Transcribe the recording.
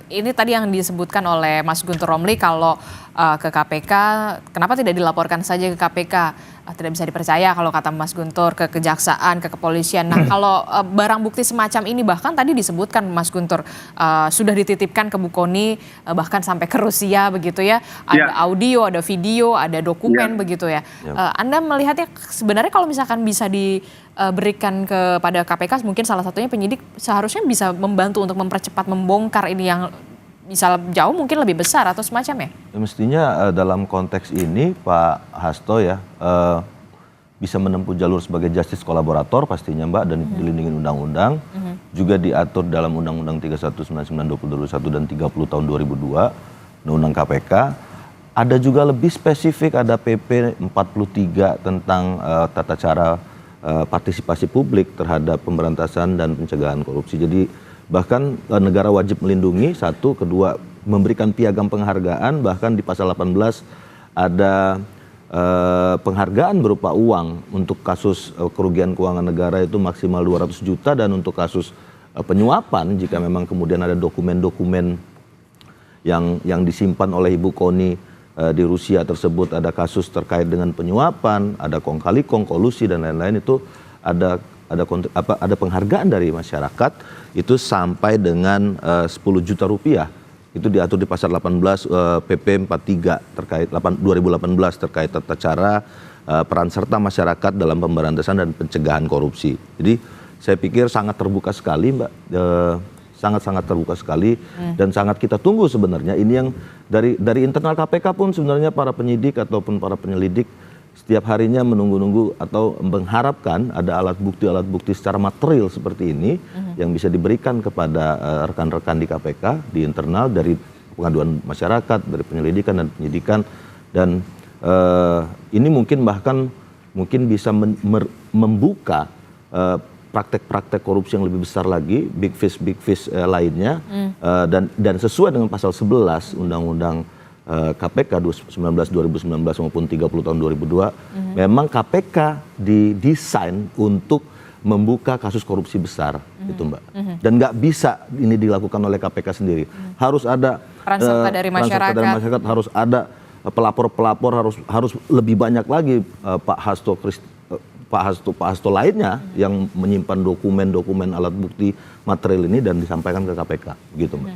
Ini tadi yang disebutkan oleh Mas Guntur Romli kalau ke KPK, kenapa tidak dilaporkan saja ke KPK? Tidak bisa dipercaya kalau kata Mas Guntur, ke kejaksaan, ke kepolisian. Nah, kalau barang bukti semacam ini bahkan tadi disebutkan Mas Guntur sudah dititipkan ke Bu Kony, bahkan sampai ke Rusia begitu ya. Ada audio, ada video, ada dokumen begitu ya. Anda melihatnya sebenarnya kalau misalkan bisa diberikan kepada KPK, mungkin salah satunya penyidik seharusnya bisa membantu untuk mempercepat membongkar ini yang bisa jauh mungkin lebih besar atau semacamnya? Ya, mestinya dalam konteks ini Pak Hasto ya bisa menempuh jalur sebagai justice kolaborator pastinya Mbak, dan dilindungi undang-undang. Juga diatur dalam Undang-Undang 3199/2021 dan 30 tahun 2002 Undang-Undang KPK. Ada juga lebih spesifik, ada PP 43 tentang tata cara partisipasi publik terhadap pemberantasan dan pencegahan korupsi. Jadi bahkan negara wajib melindungi, satu, kedua memberikan piagam penghargaan, bahkan di pasal 18 ada penghargaan berupa uang untuk kasus kerugian keuangan negara itu maksimal 200 juta, dan untuk kasus penyuapan jika memang kemudian ada dokumen-dokumen yang disimpan oleh Ibu Kony di Rusia tersebut, ada kasus terkait dengan penyuapan, ada kong kali kong, kolusi dan lain-lain, itu ada penghargaan dari masyarakat itu sampai dengan 10 juta rupiah. Itu diatur di pasal 18 PP 43 terkait 2018 terkait tata cara peran serta masyarakat dalam pemberantasan dan pencegahan korupsi. Jadi saya pikir sangat terbuka sekali Mbak, sangat-sangat terbuka sekali, dan sangat kita tunggu sebenarnya. Ini yang dari internal KPK pun sebenarnya para penyidik ataupun para penyelidik setiap harinya menunggu-nunggu atau mengharapkan ada alat bukti secara material seperti ini yang bisa diberikan kepada rekan-rekan di KPK, di internal, dari pengaduan masyarakat, dari penyelidikan dan penyidikan. Dan ini bahkan mungkin bisa membuka praktek-praktek korupsi yang lebih besar lagi, big fish lainnya, dan sesuai dengan pasal 11 Undang-Undang KPK 2019 maupun 30 tahun 2002, memang KPK didesain untuk membuka kasus korupsi besar, itu Mbak. Dan nggak bisa ini dilakukan oleh KPK sendiri. Harus ada peran serta dari masyarakat, harus ada pelapor-pelapor, harus lebih banyak lagi Pak Hasto lainnya yang menyimpan dokumen-dokumen alat bukti material ini dan disampaikan ke KPK, gitu Mbak.